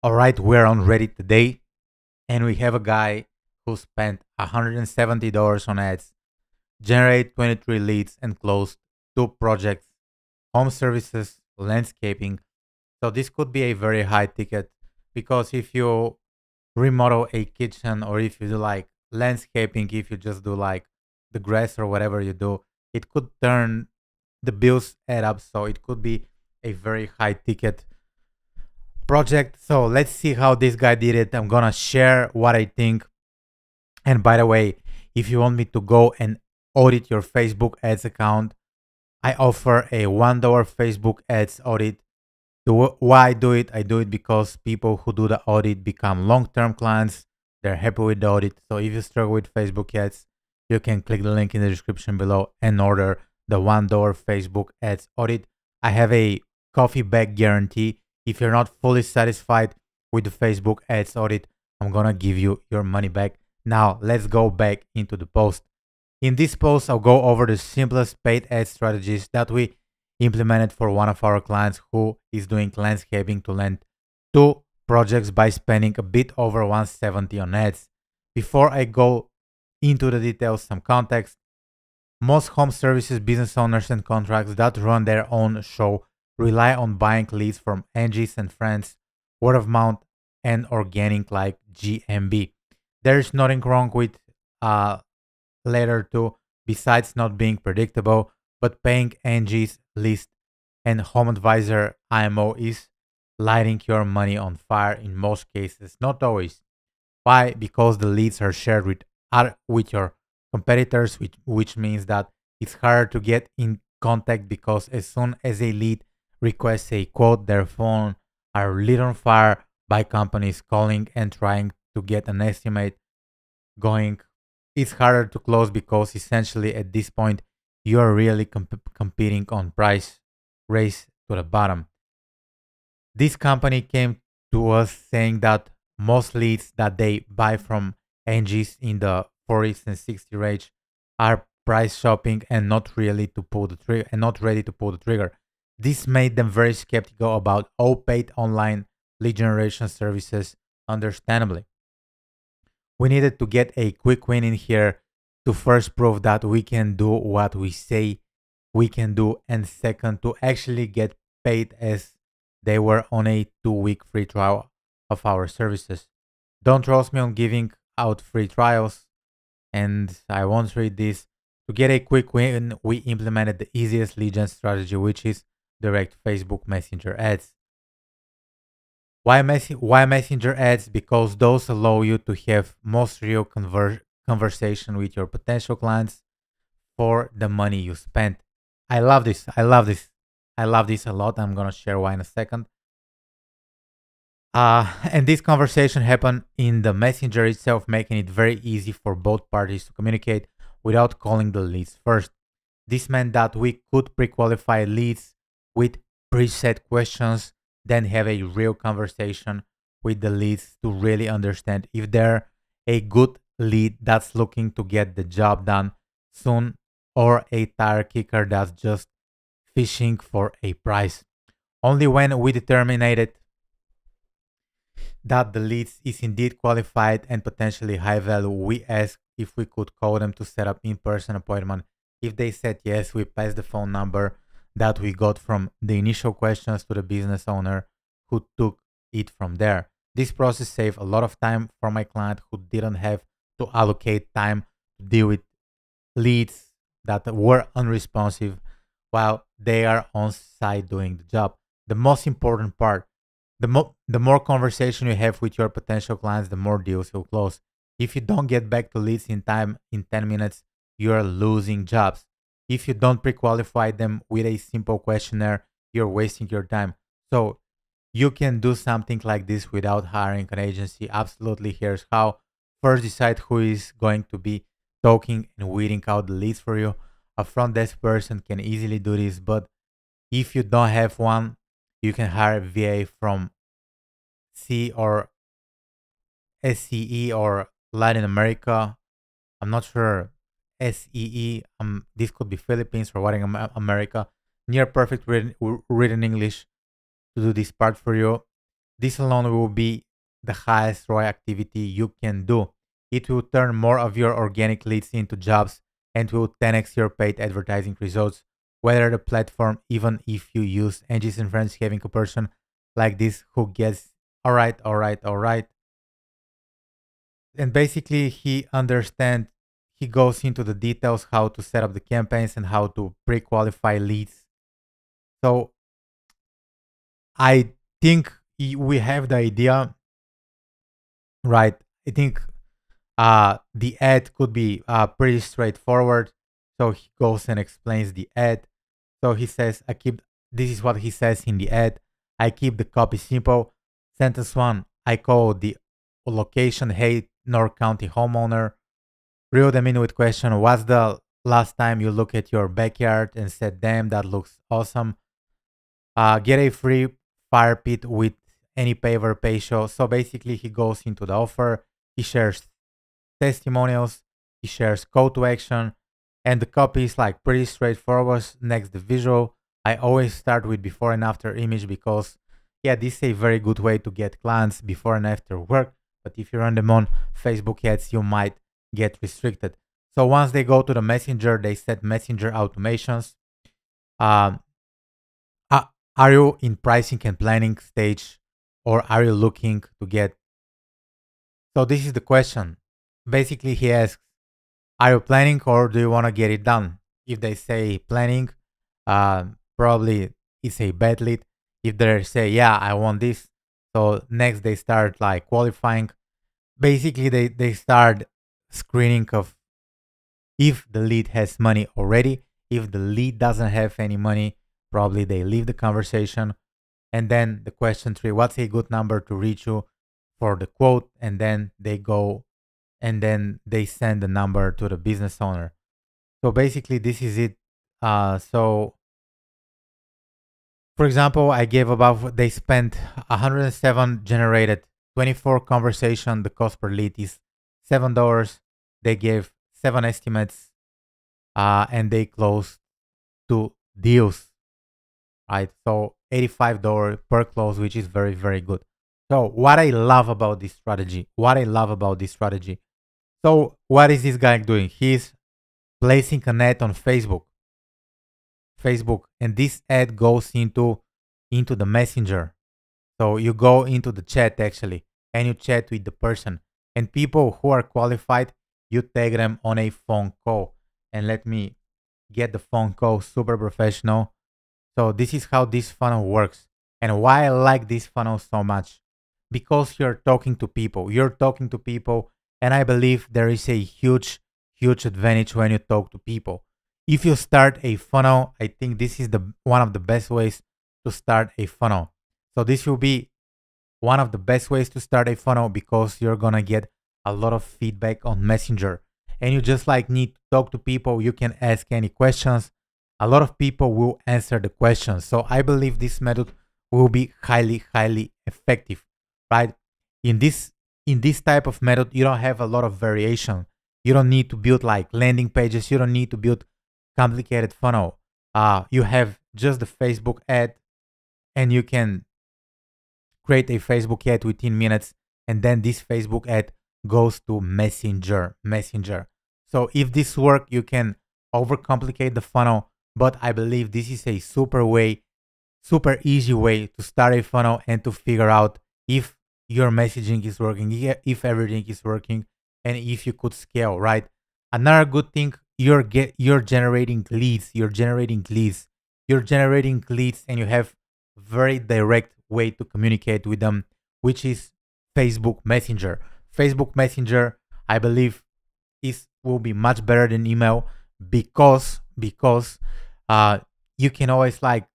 All right, we're on Reddit today, and we have a guy who spent $170 on ads, generate 23 leads, and closed two projects: home services, landscaping. So this could be a very high ticket because if you remodel a kitchen or if you do like landscaping, if you just do like the grass or whatever you do, it could turn the bills add up. So it could be a very high ticket project. So let's see how this guy did it. I'm gonna share what I think. And by the way, if you want me to go and audit your Facebook ads account, I offer a $1 Facebook ads audit. Why I do it? I do it because people who do the audit become long-term clients. They're happy with the audit. So if you struggle with Facebook ads, you can click the link in the description below and order the $1 Facebook ads audit. I have a coffee bag guarantee. If you're not fully satisfied with the Facebook ads audit, I'm gonna give you your money back. Now let's go back into the post. In this post, I'll go over the simplest paid ad strategies that we implemented for one of our clients who is doing landscaping to land two projects by spending a bit over 170 on ads. Before I go into the details, some context. Most home services business owners and contracts that run their own show rely on buying leads from Angie's and friends, word of mouth, and organic like GMB. There's nothing wrong with uh, latter two besides not being predictable, but paying Angie's List and Home Advisor IMO is lighting your money on fire in most cases, not always. Why? Because the leads are shared with your competitors, which means that it's harder to get in contact because as soon as a lead requests a quote, their phone are lit on fire by companies calling and trying to get an estimate going. It's harder to close because essentially at this point you're really competing on price race to the bottom. This company came to us saying that most leads that they buy from Angie's in the 40s and 60 range are price shopping and not really to pull the trigger and not ready to pull the trigger. This made them very skeptical about all paid online lead generation services, understandably. We needed to get a quick win in here to first prove that we can do what we say we can do, and second, to actually get paid as they were on a 2 week free trial of our services. Don't trust me on giving out free trials, and I won't read this. To get a quick win, we implemented the easiest lead gen strategy, which is direct Facebook Messenger ads. Why Messenger ads? Because those allow you to have most real conversation with your potential clients for the money you spent. I love this. I love this. I love this a lot. I'm gonna share why in a second. And this conversation happened in the messenger itself, making it very easy for both parties to communicate without calling the leads first. This meant that we could pre-qualify leads with preset questions, then have a real conversation with the leads to really understand if they're a good lead that's looking to get the job done soon or a tire kicker that's just fishing for a price. Only when we determined that the lead is indeed qualified and potentially high value, we asked if we could call them to set up in-person appointment. If they said yes, we passed the phone number that we got from the initial questions to the business owner who took it from there. This process saved a lot of time for my client who didn't have to allocate time to deal with leads that were unresponsive while they are on site doing the job. The most important part, the more conversation you have with your potential clients, the more deals you'll close. If you don't get back to leads in time, in 10 minutes, you're losing jobs. If you don't pre-qualify them with a simple questionnaire, you're wasting your time. So you can do something like this without hiring an agency. Absolutely. Here's how. First, decide who is going to be talking and weeding out the leads for you. A front desk person can easily do this, but if you don't have one, you can hire a VA from C or SCE or Latin America. I'm not sure. SEE. This could be Philippines or Latin America. Near perfect written English to do this part for you. This alone will be the highest ROI activity you can do. It will turn more of your organic leads into jobs and will 10x your paid advertising results. Whether the platform, even if you use Angie's and Friends, having a person like this who gets all right, and basically he goes into the details how to set up the campaigns and how to pre-qualify leads. So I think we have the idea, right? I think the ad could be pretty straightforward. So he goes and explains the ad. So he says, this is what he says in the ad. I keep the copy simple. Sentence one, I call the location, hey, North County homeowner. Reel them in with question, what's the last time you look at your backyard and said, damn, that looks awesome? Get a free fire pit with any paver pay show. So basically he goes into the offer, he shares testimonials, he shares call to action, and the copy is like pretty straightforward. Next, the visual. I always start with before and after image because yeah, this is a very good way to get clients before and after work. But if you run them on Facebook ads, you might get restricted. So once they go to the messenger, they set messenger automations. Um, are you in pricing and planning stage, or are you looking to get? So this is the question. Basically, he asks, are you planning or do you want to get it done? If they say planning, probably it's a bad lead. If they say, yeah, I want this, so next they start like qualifying. Basically, they start screening of if the lead has money already. If the lead doesn't have any money, probably they leave the conversation. And then the question three, what's a good number to reach you for the quote? And then they go and then they send the number to the business owner. So basically, this is it. So, for example, I gave above, they spent 107 generated 24 conversation. The cost per lead is $7. They gave 7 estimates and they closed 2 deals, right? So $85 per close, which is very, very good. So what I love about this strategy, so what is this guy doing? He's placing an ad on Facebook, and this ad goes into the messenger. So you go into the chat actually, and you chat with the person. And people who are qualified, you tag them on a phone call. And let me get the phone call super professional. So this is how this funnel works, and why I like this funnel so much. Because you're talking to people. And I believe there is a huge, huge advantage when you talk to people. If you start a funnel, I think this is the one of the best ways to start a funnel. So this will be one of the best ways to start a funnel because you're gonna get a lot of feedback on Messenger. And you just like need to talk to people. You can ask any questions. A lot of people will answer the questions. So I believe this method will be highly, highly effective, right? In this type of method, you don't have a lot of variation. You don't need to build like landing pages. You don't need to build complicated funnel. You have just the Facebook ad, and you can create a Facebook ad within minutes, and then this Facebook ad goes to Messenger. So if this work, you can overcomplicate the funnel, but I believe this is a super easy way to start a funnel and to figure out if your messaging is working, if everything is working, and if you could scale, right? Another good thing, you're generating leads, and you have very direct way to communicate with them, which is Facebook Messenger. Facebook Messenger, I believe, will be much better than email because you can always like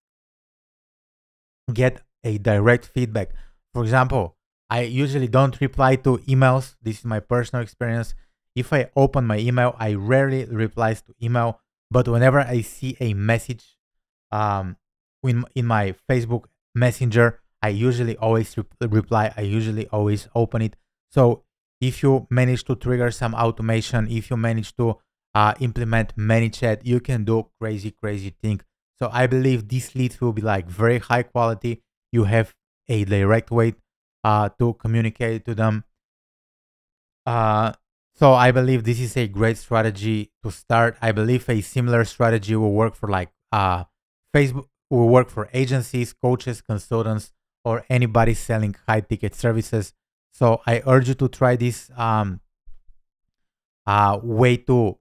get a direct feedback. For example, I usually don't reply to emails. This is my personal experience. If I open my email, I rarely replies to email. But whenever I see a message in my Facebook Messenger, I usually always reply. I usually always open it. So if you manage to trigger some automation, if you manage to implement ManyChat, you can do crazy things. So I believe these leads will be like very high quality. You have a direct way to communicate to them. Uh, so I believe this is a great strategy to start. I believe a similar strategy will work for like Facebook, will work for agencies, coaches, consultants, or anybody selling high ticket services. So I urge you to try this way to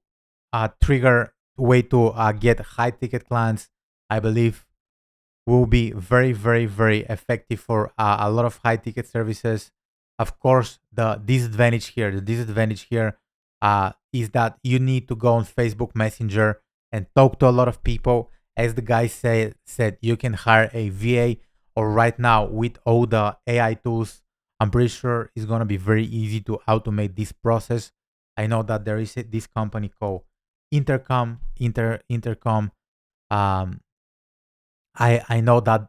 trigger, way to get high ticket clients. I believe will be very, very, very effective for a lot of high ticket services. Of course, the disadvantage here is that you need to go on Facebook Messenger and talk to a lot of people. As the guy said you can hire a VA, or right now with all the AI tools, I'm pretty sure it's gonna be very easy to automate this process. I know that there is this company called Intercom. Um, I know that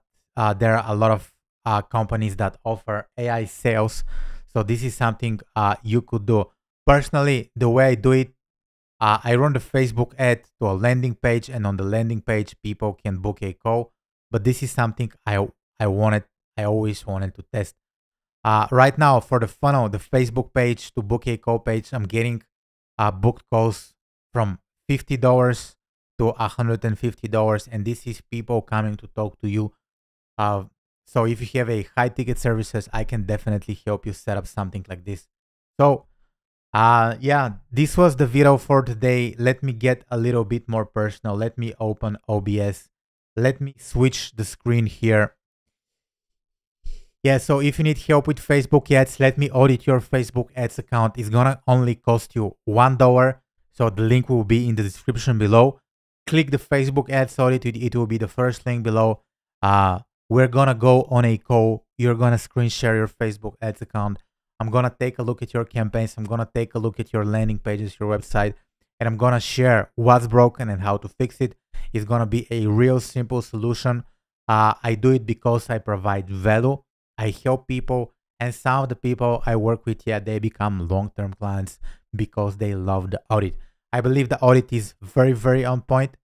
there are a lot of companies that offer AI sales, so this is something you could do. Personally, the way I do it, I run the Facebook ad to a landing page, and on the landing page, people can book a call. But this is something I always wanted to test. Right now, for the funnel, the Facebook page to book a call page, I'm getting booked calls from $50 to $150, and this is people coming to talk to you. Uh, so if you have a high ticket services, I can definitely help you set up something like this. So yeah, this was the video for today. Let me get a little bit more personal. Let me open OBS. Let me switch the screen here. Yeah, so if you need help with Facebook ads, let me audit your Facebook ads account. It's gonna only cost you $1. So the link will be in the description below. Click the Facebook ads audit. It will be the first link below. We're gonna go on a call. You're gonna screen share your Facebook ads account. I'm gonna take a look at your campaigns. I'm gonna take a look at your landing pages, your website, and I'm gonna share what's broken and how to fix it. It's gonna be a real simple solution. I do it because I provide value. I help people, and some of the people I work with, yeah, they become long-term clients because they love the audit. I believe the audit is very, very on point.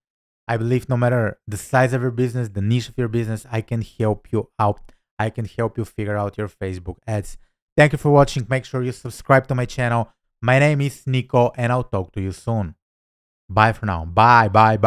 I believe no matter the size of your business, the niche of your business, I can help you out. I can help you figure out your Facebook ads. Thank you for watching. Make sure you subscribe to my channel. My name is Nico, and I'll talk to you soon. Bye for now. Bye, bye, bye.